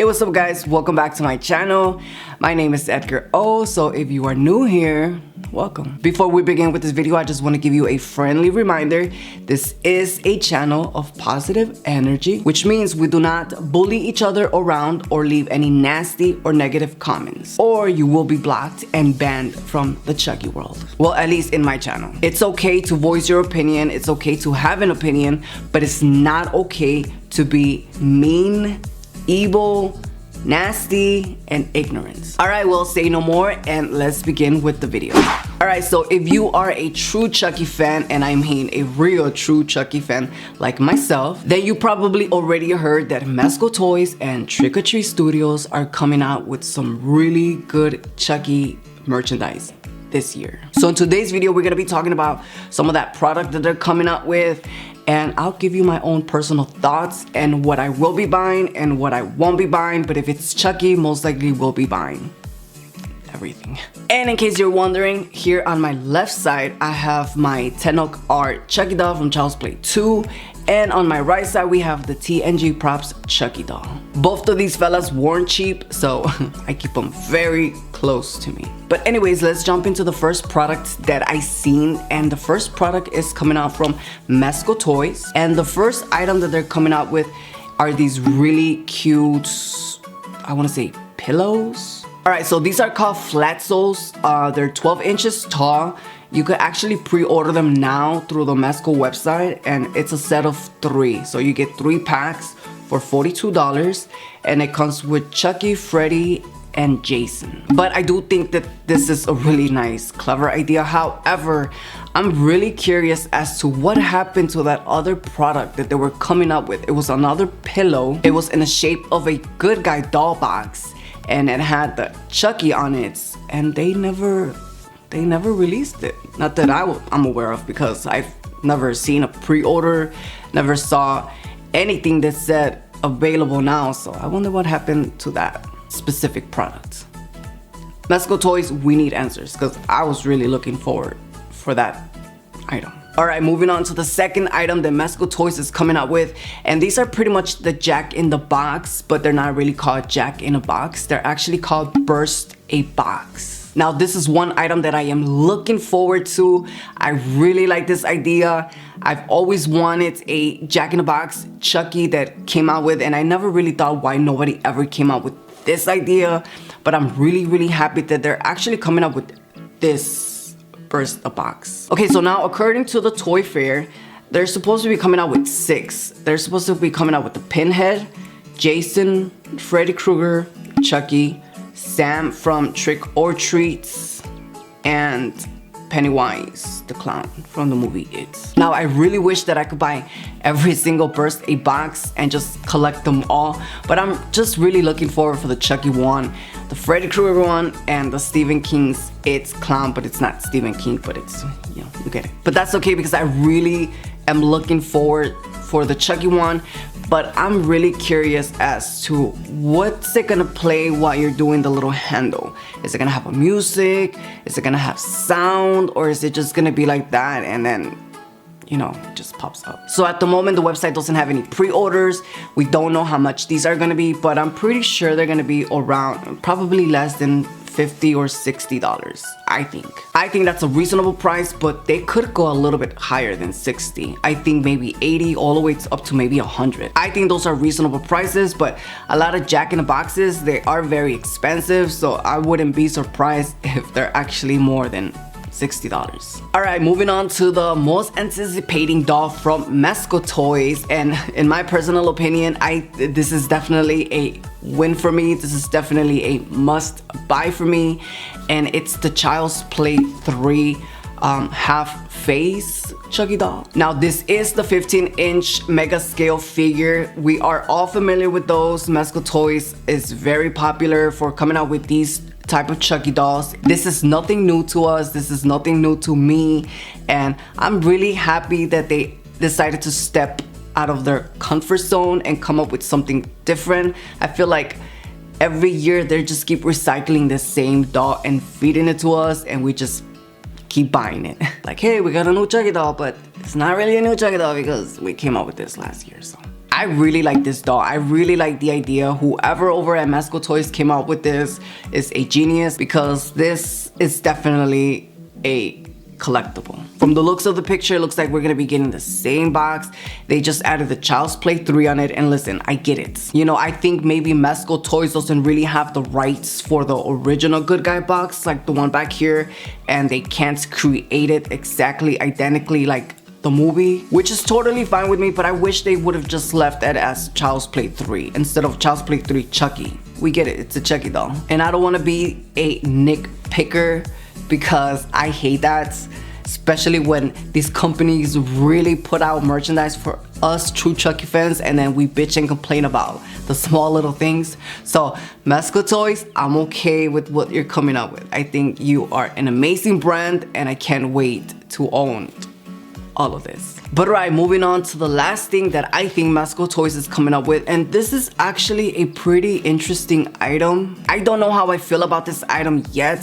Hey, what's up guys? Welcome back to my channel. My name is Edgar-O, so if you are new here, welcome. Before we begin with this video, I just want to give you a friendly reminder. This is a channel of positive energy, which means we do not bully each other around or leave any nasty or negative comments, or you will be blocked and banned from the Chucky world. Well, at least in my channel. It's okay to voice your opinion, it's okay to have an opinion, but it's not okay to be mean, evil, nasty, and ignorant. Alright, well, say no more and let's begin with the video. Alright, so if you are a true Chucky fan, and I mean a real true Chucky fan like myself, then you probably already heard that Mezco Toyz and Trick or Treat Studios are coming out with some really good Chucky merchandise this year. So in today's video, we're gonna be talking about some of that product that they're coming out with, and I'll give you my own personal thoughts and what I will be buying and what I won't be buying. But if it's Chucky, most likely will be buying everything. And in case you're wondering, here on my left side, I have my Tenok Art Chucky doll from Child's Play 2. And on my right side, we have the TNG Props Chucky doll. Both of these fellas weren't cheap, so I keep them very close to me. But anyways, let's jump into the first product that I seen. And the first product is coming out from Mezco Toyz. And the first item that they're coming out with are these really cute, I want to say pillows. Alright, so these are called flat soles. They're 12 inches tall. You could actually pre-order them now through the Mezco website, and it's a set of 3. So you get 3 packs for $42, and it comes with Chucky, Freddy, and Jason. But I do think that this is a really nice, clever idea. However, I'm really curious as to what happened to that other product that they were coming up with. It was another pillow. It was in the shape of a good guy doll box, and it had the Chucky on it, and they never released it. Not that I'm aware of, because I've never seen a pre-order, never saw anything that said available now. So I wonder what happened to that specific product. Mezco Toyz, we need answers, because I was really looking forward for that item. Alright, moving on to the second item that Mezco Toyz is coming out with. And these are pretty much the Jack in the Box, but they're not really called Jack in a Box. They're actually called Burst a Box. Now, this is one item that I am looking forward to. I really like this idea. I've always wanted a Jack in the Box Chucky that came out with, and I never really thought why nobody ever came out with this idea. But I'm really happy that they're actually coming up with this Burst a Box. Okay, so now according to the Toy Fair, they're supposed to be coming out with 6. They're supposed to be coming out with the Pinhead, Jason, Freddy Krueger, Chucky, Sam from Trick or Treats, and Pennywise the Clown from the movie It. Now, I really wish that I could buy every single Burst a Box and just collect them all, but I'm just really looking forward for the Chucky one, the Freddy Krueger one, and the Stephen King's It's Clown. But it's not Stephen King, but it's, you know, you get it. But that's okay, because I really am looking forward for the Chucky one. But I'm really curious as to what's it gonna play while you're doing the little handle. Is it gonna have a music? Is it gonna have sound? Or is it just gonna be like that and then, you know, it just pops up? So at the moment, the website doesn't have any pre-orders. We don't know how much these are gonna be, but I'm pretty sure they're gonna be around probably less than $50 or $60, I think. I think that's a reasonable price, but they could go a little bit higher than 60. I think maybe 80 all the way up to maybe 100. I think those are reasonable prices, but a lot of Jack in the Boxes, they are very expensive, so I wouldn't be surprised if they're actually more than $60. Alright, moving on to the most anticipating doll from Mezco Toyz, and in my personal opinion, this is definitely a win for me. This is definitely a must buy for me, and it's the Child's Play 3 half face Chucky doll. Now, this is the 15-inch mega scale figure. We are all familiar with those. Mezco Toyz is very popular for coming out with these type of Chucky dolls. This is nothing new to us. This is nothing new to me, and I'm really happy that they decided to step out of their comfort zone and come up with something different. I feel like every year they just keep recycling the same doll and feeding it to us, and we just keep buying it. Like, hey, we got a new Chucky doll, but it's not really a new Chucky doll because we came up with this last year. So I really like this doll. I really like the idea. Whoever over at Mezco Toyz came out with this is a genius, because this is definitely a collectible. From the looks of the picture, it looks like we're gonna be getting the same box. They just added the Child's Play 3 on it, and listen, I get it. You know, I think maybe Mezco Toyz doesn't really have the rights for the original Good Guy box, like the one back here, and they can't create it exactly identically like the movie, which is totally fine with me, but I wish they would have just left it as Child's Play 3 instead of Child's Play 3 Chucky. We get it, it's a Chucky doll. And I don't want to be a nitpicker, because I hate that, especially when these companies really put out merchandise for us true Chucky fans, and then we bitch and complain about the small little things. So Mezco Toyz, I'm okay with what you're coming up with. I think you are an amazing brand, and I can't wait to own all of this. But alright, moving on to the last thing that I think Mezco Toyz is coming up with, and this is actually a pretty interesting item. I don't know how I feel about this item yet,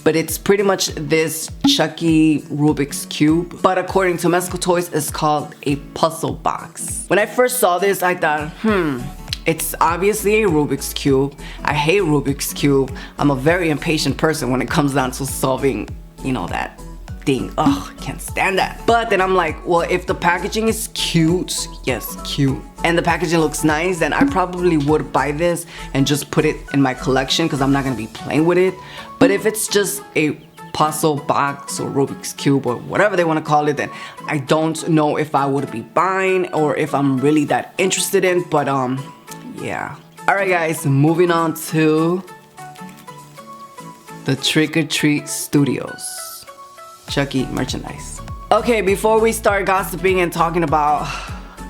but it's pretty much this Chucky Rubik's Cube. But according to Mezco Toyz, it's called a puzzle box. When I first saw this, I thought, it's obviously a Rubik's Cube. I hate Rubik's Cube. I'm a very impatient person when it comes down to solving, you know, that thing. Ugh, can't stand that. But then I'm like, well, if the packaging is cute, yes, cute, and the packaging looks nice, then I probably would buy this and just put it in my collection, because I'm not gonna be playing with it. But if it's just a puzzle box or Rubik's Cube or whatever they want to call it, then I don't know if I would be buying or if I'm really that interested in. But yeah. Alright guys, moving on to the Trick or Treat Studios Chucky merchandise. Okay, before we start gossiping and talking about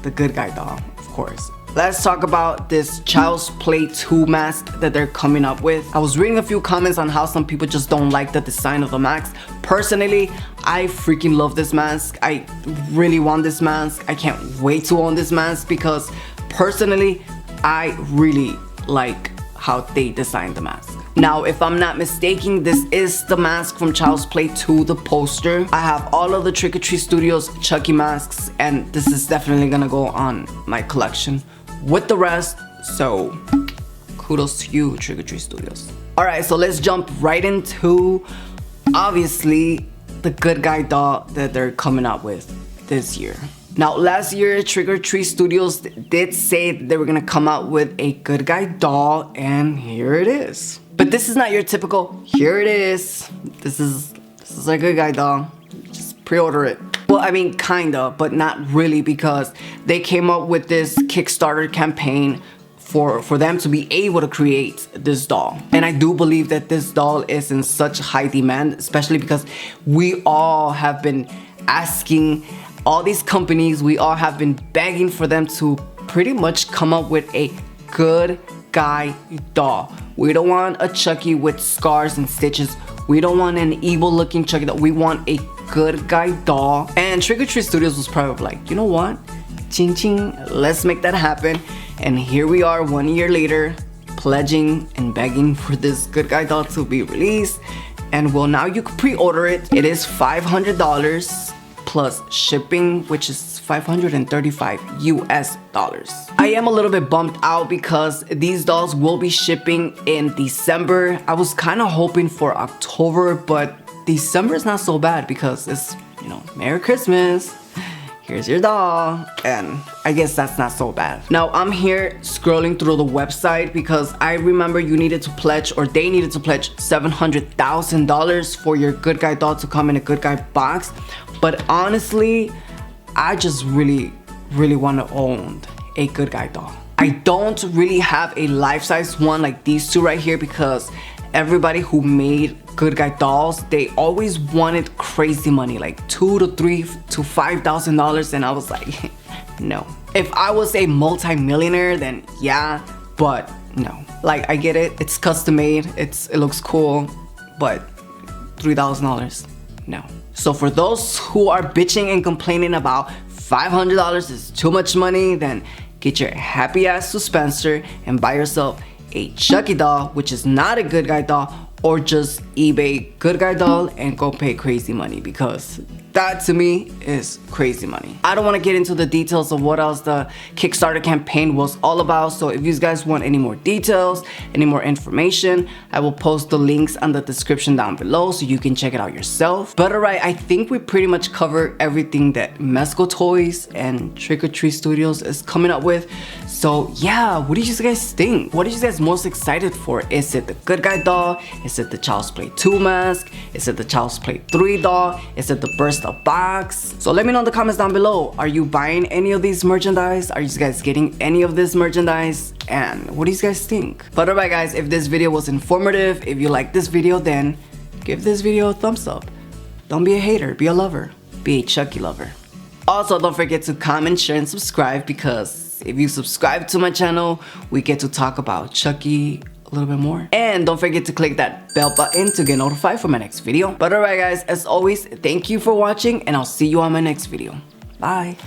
the Good Guy doll, of course, let's talk about this Child's Play 2 mask that they're coming up with. I was reading a few comments on how some people just don't like the design of the mask. Personally, I freaking love this mask. I really want this mask. I can't wait to own this mask, because personally, I really like how they designed the mask. Now, if I'm not mistaken, this is the mask from Child's Play 2, the poster. I have all of the Trick or Treat Studios Chucky masks, and this is definitely gonna go on my collection with the rest. So kudos to you, Trick or Treat Studios. Alright, so let's jump right into, obviously, the Good Guy doll that they're coming out with this year. Now, last year, Trick or Treat Studios did say that they were gonna come out with a Good Guy doll, and here it is. But this is not your typical, here it is. This is a Good Guy doll. Just pre-order it. Well, I mean, kinda, but not really, because they came up with this Kickstarter campaign for them to be able to create this doll. And I do believe that this doll is in such high demand, especially because we all have been asking, all these companies, we all have been begging for them to pretty much come up with a Good Guy doll. We don't want a Chucky with scars and stitches. We don't want an evil looking Chucky doll. We want a Good Guy doll. And Trick or Treat Studios was probably like, you know what? Ching ching, let's make that happen. And here we are 1 year later, pledging and begging for this Good Guy doll to be released. And well, now you can pre-order it. It is $500 plus shipping, which is $535 US. I am a little bit bummed out because these dolls will be shipping in December. I was kind of hoping for October, but December is not so bad because it's, you know, Merry Christmas. Here's your doll, and I guess that's not so bad. Now I'm here scrolling through the website because I remember you needed to pledge, or they needed to pledge $700,000 for your Good Guy doll to come in a Good Guy box. But honestly, I just really want to own a Good Guy doll. I don't really have a life-size one like these two right here because everybody who made Good Guy dolls, they always wanted crazy money, like $2,000 to $3,000 to $5,000, and I was like, no. If I was a multi-millionaire, then yeah, but no. Like, I get it, it's custom made, it looks cool, but $3,000, no. So for those who are bitching and complaining about $500 is too much money, then get your happy ass to Spencer and buy yourself a Chucky doll, which is not a Good Guy doll, or just eBay good guy doll and go pay crazy money, because that to me is crazy money. I don't want to get into the details of what else the Kickstarter campaign was all about, so if you guys want any more details, any more information, I will post the links on the description down below so you can check it out yourself. But alright, I think we pretty much covered everything that Mezco Toyz and Trick or Treat Studios is coming up with. So yeah, what do you guys think? What are you guys most excited for? Is it the Good Guy doll? Is it the Child's Play 2 mask? Is it the Child's Play 3 doll? Is it the Burst of box? So let me know in the comments down below. Are you buying any of these merchandise? Are you guys getting any of this merchandise? And what do you guys think? But alright guys, if this video was informative, if you like this video, then give this video a thumbs up. Don't be a hater, be a lover. Be a Chucky lover. Also, don't forget to comment, share, and subscribe, because if you subscribe to my channel, we get to talk about Chucky a little bit more. And don't forget to click that bell button to get notified for my next video. But alright guys, as always, thank you for watching, and I'll see you on my next video. Bye.